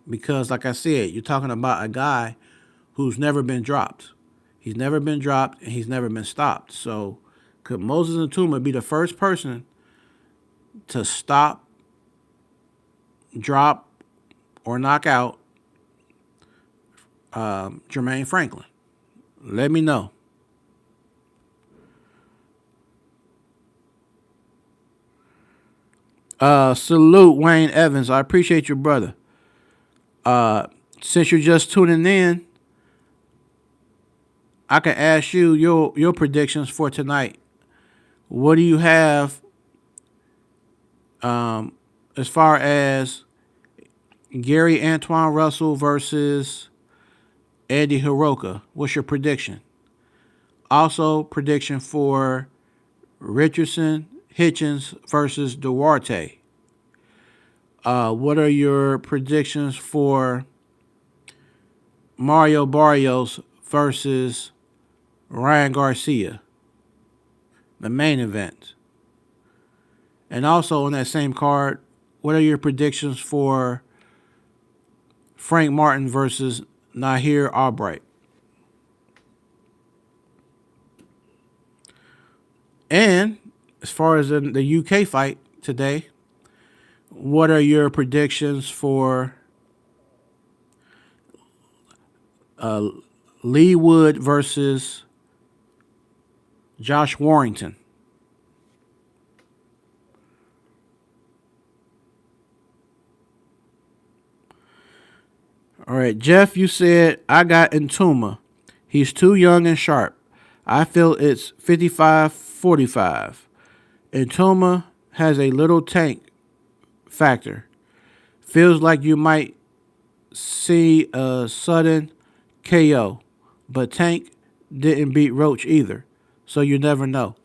Because, like I said, you're talking about a guy who's never been dropped. He's never been dropped, and he's never been stopped. So, could Moses Ntuma be the first person to stop, drop, or knock out Jermaine Franklin? Let me know. Salute Wayne Evans. I appreciate you, brother. Since you're just tuning in, I can ask you your predictions for tonight. What do you have as far as Gary Antoine Russell versus Eddie Hiroka. What's your prediction? Also, prediction for Richardson Hitchens versus Duarte. What are your predictions for Mario Barrios versus Ryan Garcia, the main event? And also on that same card, what are your predictions for Frank Martin versus Nahir Albright? And as far as the UK fight today, what are your predictions for Lee Wood versus Josh Warrington? All right, Jeff, you said I got Intuma. He's too young and sharp. I feel it's 55-45. Intuma has a little tank factor. Feels like you might see a sudden KO, but Tank didn't beat Roach either, so you never know.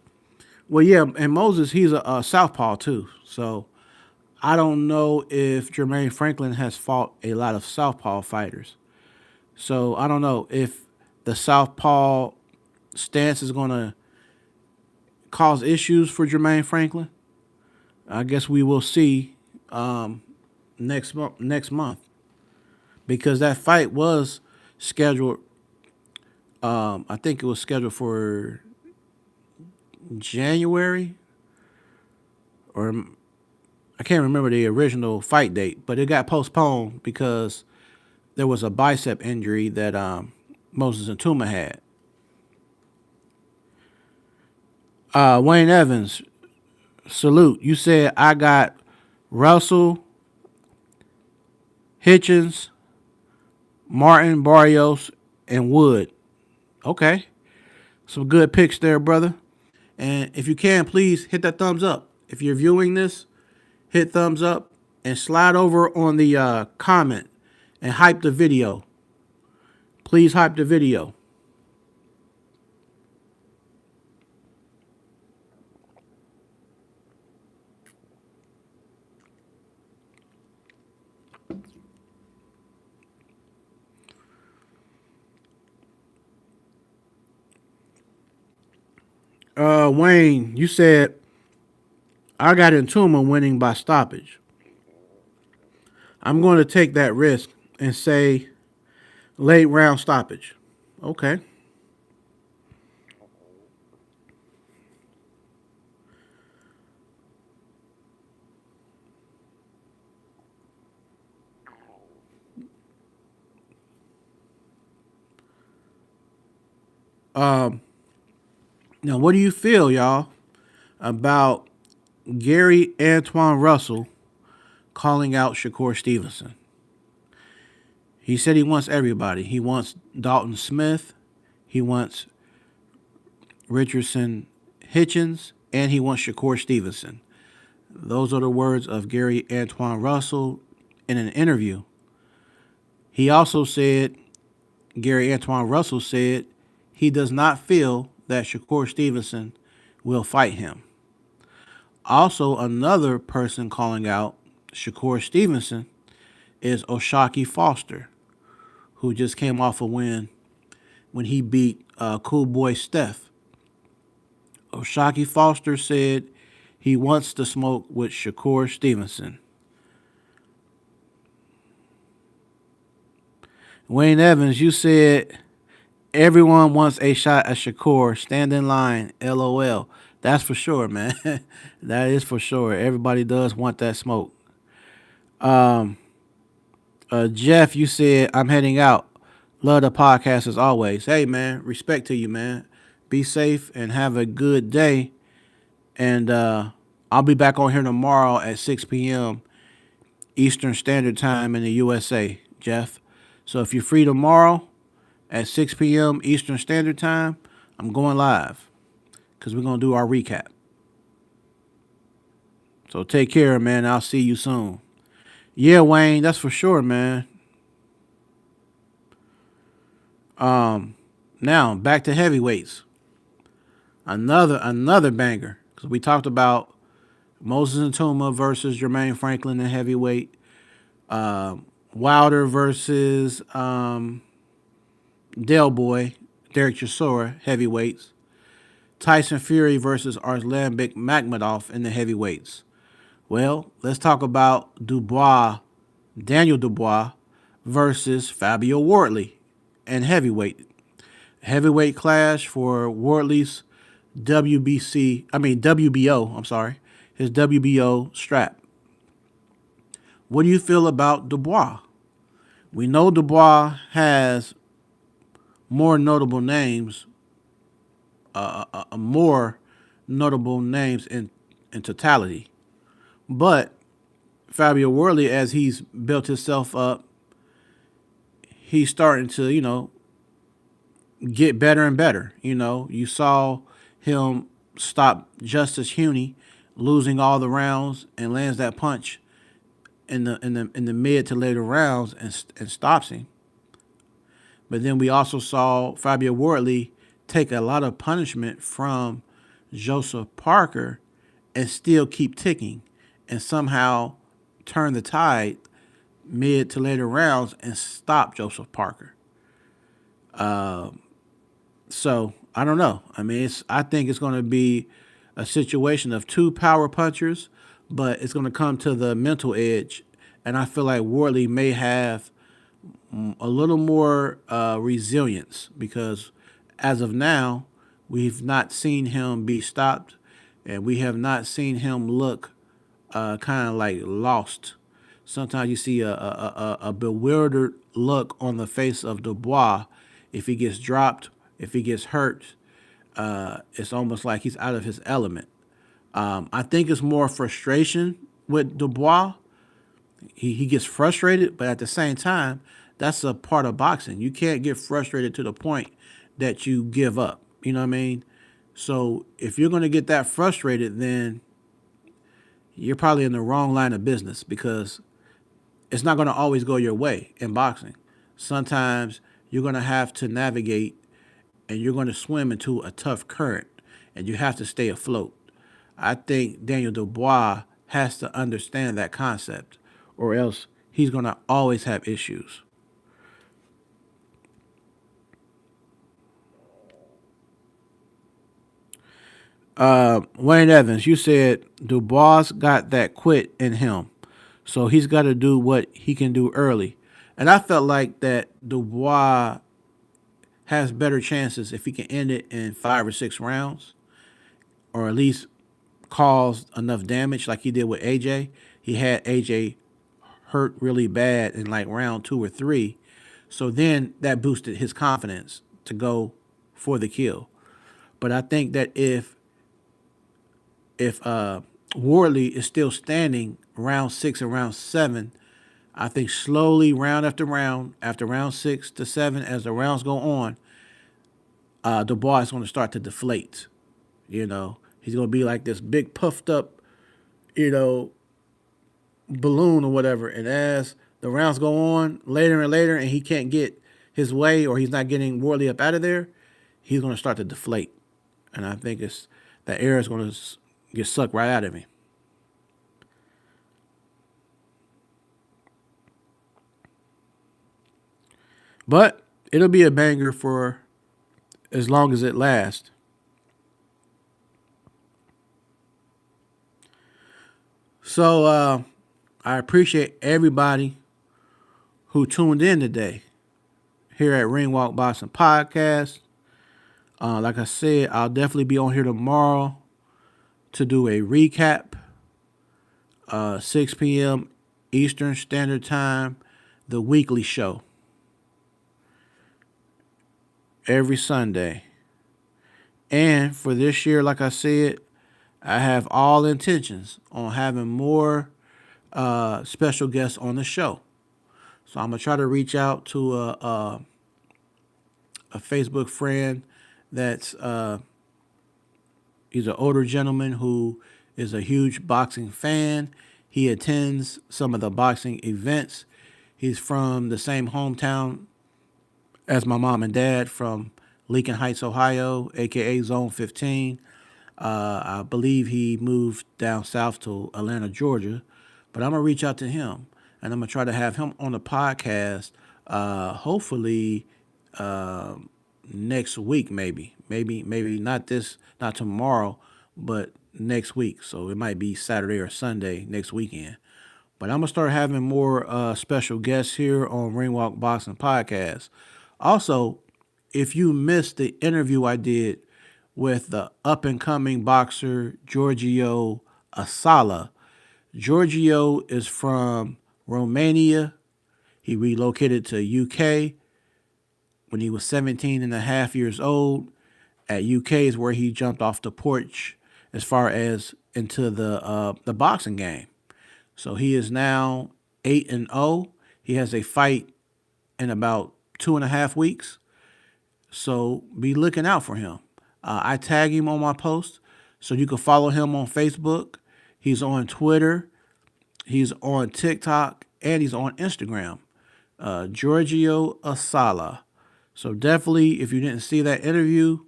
Well, yeah, and Moses, he's a southpaw too, so I don't know if Jermaine Franklin has fought a lot of southpaw fighters. So I don't know if the southpaw stance is going to cause issues for Jermaine Franklin. I guess we will see next month because that fight was scheduled. I think it was scheduled for January, or I can't remember the original fight date, but it got postponed because there was a bicep injury that Moses Intuma had. Wayne Evans, salute. You said I got Russell, Hitchens, Martin, Barrios, and Wood. Okay. Some good picks there, brother. And if you can, please hit that thumbs up. If you're viewing this, hit thumbs up and slide over on the comment and hype the video. Please hype the video. Wayne, you said I got Intuma winning by stoppage. I'm going to take that risk and say late round stoppage. Okay. Um, Now, what do you feel, y'all, about Gary Antoine Russell calling out Shakur Stevenson? He said he wants everybody. He wants Dalton Smith. He wants Richardson Hitchens. And he wants Shakur Stevenson. Those are the words of Gary Antoine Russell in an interview. He also said, Gary Antoine Russell said, he does not feel that Shakur Stevenson will fight him. Also, another person calling out Shakur Stevenson is Oshaki Foster, who just came off a win when he beat Cool Boy Steph. Oshaki Foster said he wants to smoke with Shakur Stevenson. Wayne Evans, you said everyone wants a shot at Shakur. Stand in line. LOL. That's for sure, man. That is for sure. Everybody does want that smoke. Jeff, you said I'm heading out. Love the podcast as always. Hey, man, respect to you, man. Be safe and have a good day. And I'll be back on here tomorrow at 6 p.m. Eastern Standard Time in the USA, Jeff. So if you're free tomorrow at 6 p.m. Eastern Standard Time, I'm going live because we're going to do our recap. So take care, man. I'll see you soon. Yeah, Wayne, that's for sure, man. Now back to heavyweights. Another banger because we talked about Moses Ntuma versus Jermaine Franklin in heavyweight. Wilder versus Del Boy, Derek Chisora, heavyweights. Tyson Fury versus Arslanbek Makhmudov in the heavyweights. Well, let's talk about Daniel Dubois versus Fabio Wardley in heavyweight. Heavyweight clash for Wardley's WBO, I'm sorry, his WBO strap. What do you feel about Dubois? We know Dubois has more notable names, more notable names in totality. But Fabio Worley, as he's built himself up, he's starting to, get better and better. You saw him stop Justice Huey losing all the rounds and lands that punch in the mid to later rounds and stops him. But then we also saw Fabio Wardley take a lot of punishment from Joseph Parker and still keep ticking and somehow turn the tide mid to later rounds and stop Joseph Parker. So I don't know. I mean, I think it's going to be a situation of two power punchers, but it's going to come to the mental edge, and I feel like Wardley may have a little more resilience because as of now, we've not seen him be stopped, and we have not seen him look kind of like lost. Sometimes you see a bewildered look on the face of Dubois if he gets dropped, if he gets hurt. It's almost like he's out of his element. I think it's more frustration with Dubois. He gets frustrated, but at the same time, that's a part of boxing. You can't get frustrated to the point that you give up. You know what I mean? So if you're going to get that frustrated, then you're probably in the wrong line of business because it's not going to always go your way in boxing. Sometimes you're going to have to navigate and you're going to swim into a tough current and you have to stay afloat. I think Daniel Dubois has to understand that concept or else he's going to always have issues. Wayne Evans, you said Dubois got that quit in him. So he's got to do what he can do early. And I felt like that Dubois has better chances if he can end it in 5 or 6 rounds, or at least cause enough damage like he did with AJ. He had AJ hurt really bad in like round 2 or 3. So then that boosted his confidence to go for the kill. But I think that if Wardley is still standing round 6 and round 7, I think slowly round after round 6 to 7, as the rounds go on, Dubois is going to start to deflate. He's going to be like this big puffed up, you know, balloon or whatever. And as the rounds go on later and later, and he can't get his way or he's not getting Wardley up out of there, he's going to start to deflate. And I think it's that air is going to get sucked right out of him. But it'll be a banger for as long as it lasts. So I appreciate everybody who tuned in today here at Ring Walk Boxing Podcast. Like I said, I'll definitely be on here tomorrow to do a recap. 6 p.m. Eastern Standard Time, the weekly show every Sunday. And for this year, like I said, I have all intentions on having more special guests on the show. So I'm gonna try to reach out to a Facebook friend that's he's an older gentleman who is a huge boxing fan. He attends some of the boxing events. He's from the same hometown as my mom and dad, from Lincoln Heights, Ohio, aka Zone 15. I believe he moved down south to Atlanta, Georgia. But I'm gonna reach out to him, and I'm gonna try to have him on the podcast. Hopefully next week, maybe not tomorrow, but next week. So it might be Saturday or Sunday next weekend. But I'm gonna start having more special guests here on Ringwalk Boxing Podcast. Also, if you missed the interview I did with the up and coming boxer Giorgio Asala, Giorgio is from Romania. He relocated to UK when he was 17 and a half years old. At UK is where he jumped off the porch as far as into the boxing game. So he is now 8-0. He has a fight in about 2.5 weeks. So be looking out for him. I tag him on my post, so you can follow him on Facebook. He's on Twitter. He's on TikTok, and he's on Instagram. Giorgio Asala. So definitely, if you didn't see that interview,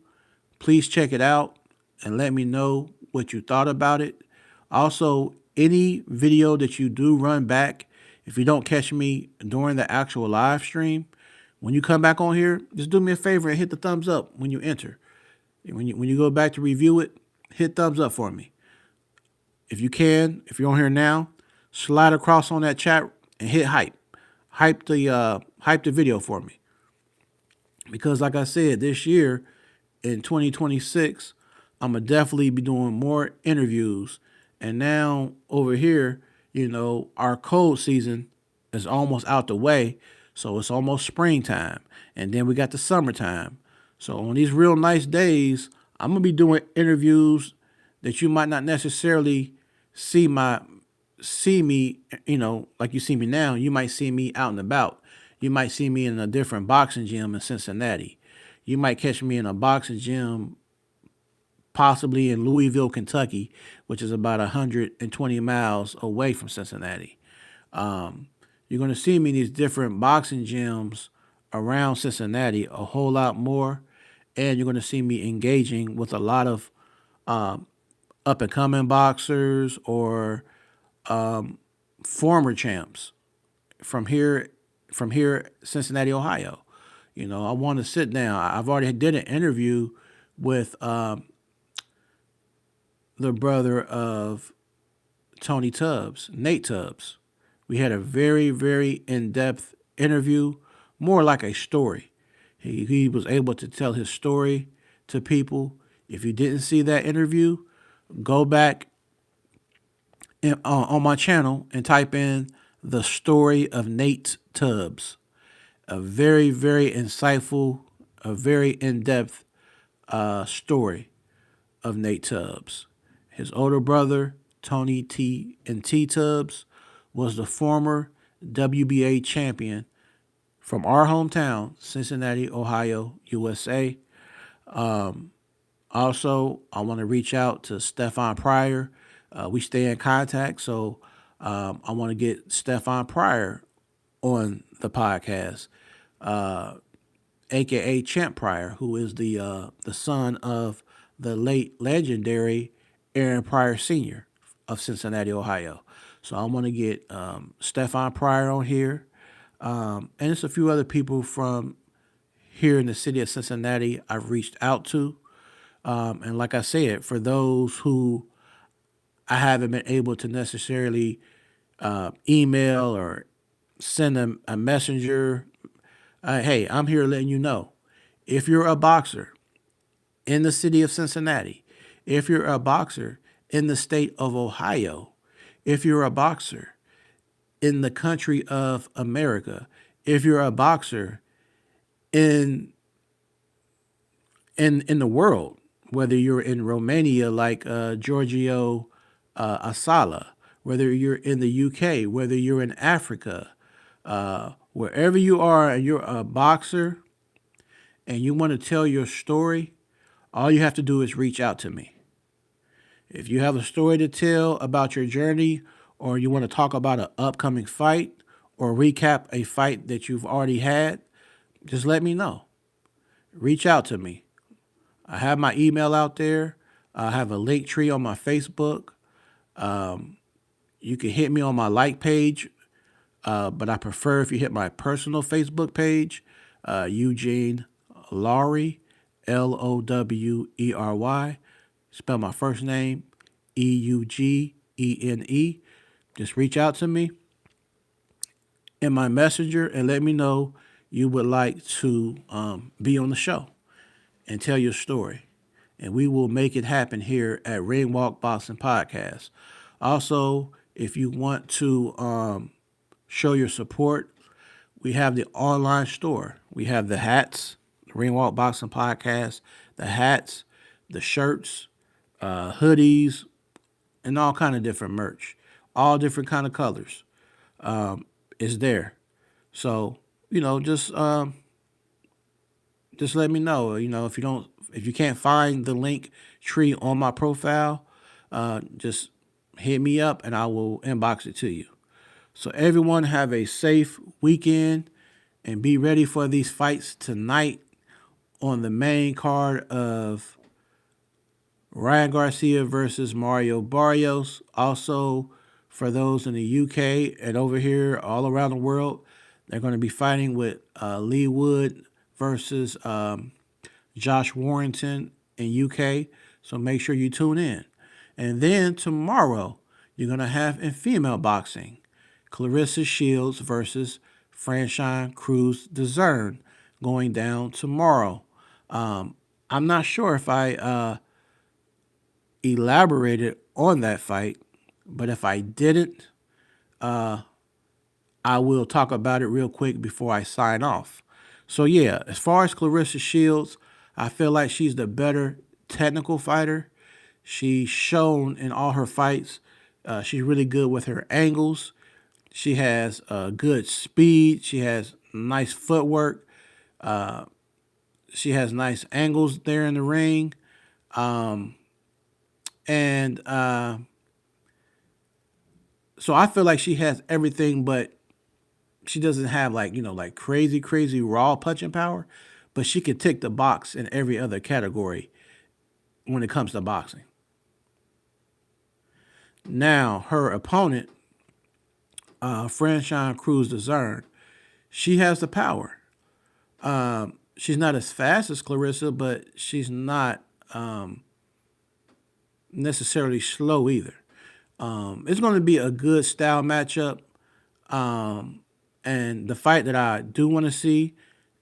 please check it out and let me know what you thought about it. Also, any video that you do run back, if you don't catch me during the actual live stream, when you come back on here, just do me a favor and hit the thumbs up when you enter. When you go back to review it, hit thumbs up for me. If you can, if you're on here now, slide across on that chat and hit hype. Hype the video for me. Because like I said, this year in 2026, I'm going to definitely be doing more interviews. And now over here, our cold season is almost out the way. So it's almost springtime. And then we got the summertime. So on these real nice days, I'm going to be doing interviews that you might not necessarily see me, like you see me now. You might see me out and about. You might see me in a different boxing gym in Cincinnati. You might catch me in a boxing gym possibly in Louisville, Kentucky, which is about 120 miles away from Cincinnati. You're going to see me in these different boxing gyms around Cincinnati a whole lot more, and you're going to see me engaging with a lot of up-and-coming boxers or former champs from here, Cincinnati, Ohio. I want to sit down. I've already did an interview with the brother of Tony Tubbs, Nate Tubbs. We had a very, very in-depth interview, more like a story. He was able to tell his story to people. If you didn't see that interview, go back on my channel and type in the story of Nate Tubbs. A very, very insightful, a very in-depth story of Nate Tubbs. His older brother, Tony T. Tubbs, was the former WBA champion from our hometown, Cincinnati, Ohio, USA. Also, I want to reach out to Stefan Pryor. We stay in contact, so I want to get Stefan Pryor on the podcast, aka Champ Pryor, who is the son of the late legendary Aaron Pryor Sr. of Cincinnati, Ohio. So I want to get Stefan Pryor on here, and it's a few other people from here in the city of Cincinnati I've reached out to. And like I said, for those who I haven't been able to necessarily email or send them a messenger, hey, I'm here letting you know. If you're a boxer in the city of Cincinnati, if you're a boxer in the state of Ohio, if you're a boxer in the country of America, if you're a boxer in the world, whether you're in Romania like Giorgio Asala, whether you're in the UK, whether you're in Africa, wherever you are and you're a boxer and you want to tell your story, all you have to do is reach out to me. If you have a story to tell about your journey or you want to talk about an upcoming fight or recap a fight that you've already had, just let me know. Reach out to me. I have my email out there. I have a link tree on my Facebook. You can hit me on my like page, but I prefer if you hit my personal Facebook page, Eugene Lowry, Lowery. Spell my first name, Eugene. Just reach out to me in my messenger and let me know you would like to be on the show and tell your story. And we will make it happen here at Ring Walk Boxing Podcast. Also, if you want to show your support, we have the online store. We have the hats, the Ring Walk Boxing Podcast, the hats, the shirts, hoodies, and all kind of different merch, all different kind of colors. Is there. So, just let me know. If you can't find the link tree on my profile, just hit me up and I will inbox it to you. So everyone have a safe weekend and be ready for these fights tonight on the main card of Ryan Garcia versus Mario Barrios. Also, for those in the UK and over here all around the world, they're going to be fighting with Lee Wood versus Josh Warrington in UK. So make sure you tune in. And then tomorrow, you're going to have in female boxing, Clarissa Shields versus Franchon Dezurn going down tomorrow. I'm not sure if I elaborated on that fight, but if I didn't, I will talk about it real quick before I sign off. So yeah, as far as Clarissa Shields, I feel like she's the better technical fighter. She's shown in all her fights. She's really good with her angles. She has good speed. She has nice footwork. She has nice angles there in the ring. And so I feel like she has everything, but she doesn't have like crazy raw punching power, but she can tick the box in every other category when it comes to boxing. Now, her opponent, Franchon Dezurn, she has the power. She's not as fast as Clarissa, but she's not necessarily slow either. It's going to be a good style matchup. And the fight that I do want to see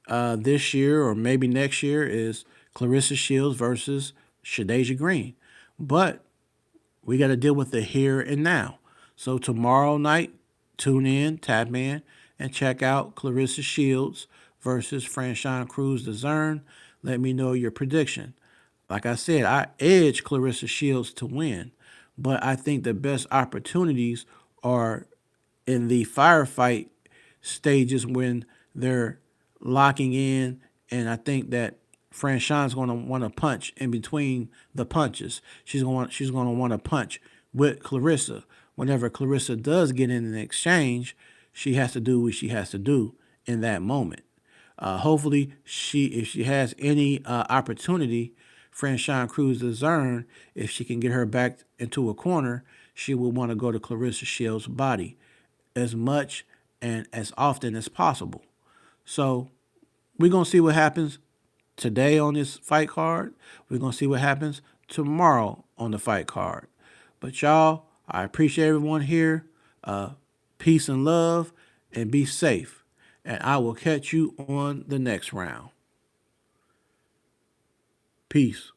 this year or maybe next year is Clarissa Shields versus Shadasia Green. But we got to deal with the here and now. So tomorrow night, tune in, tap in, and check out Clarissa Shields versus Franchon Dezurn. Let me know your prediction. Like I said, I edge Clarissa Shields to win, but I think the best opportunities are in the firefight stages when they're locking in, and I think that Franchon's going to want to punch in between the punches. She's going to want to punch with Clarissa. Whenever Clarissa does get in an exchange, she has to do what she has to do in that moment. Hopefully, if she has any opportunity, Franchon Dezurn, if she can get her back into a corner, she will want to go to Clarissa Shields' body as much and as often as possible. So we're going to see what happens today on this fight card. We're going to see what happens tomorrow on the fight card. But y'all, I appreciate everyone here. Peace and love, and be safe. And I will catch you on the next round. Peace.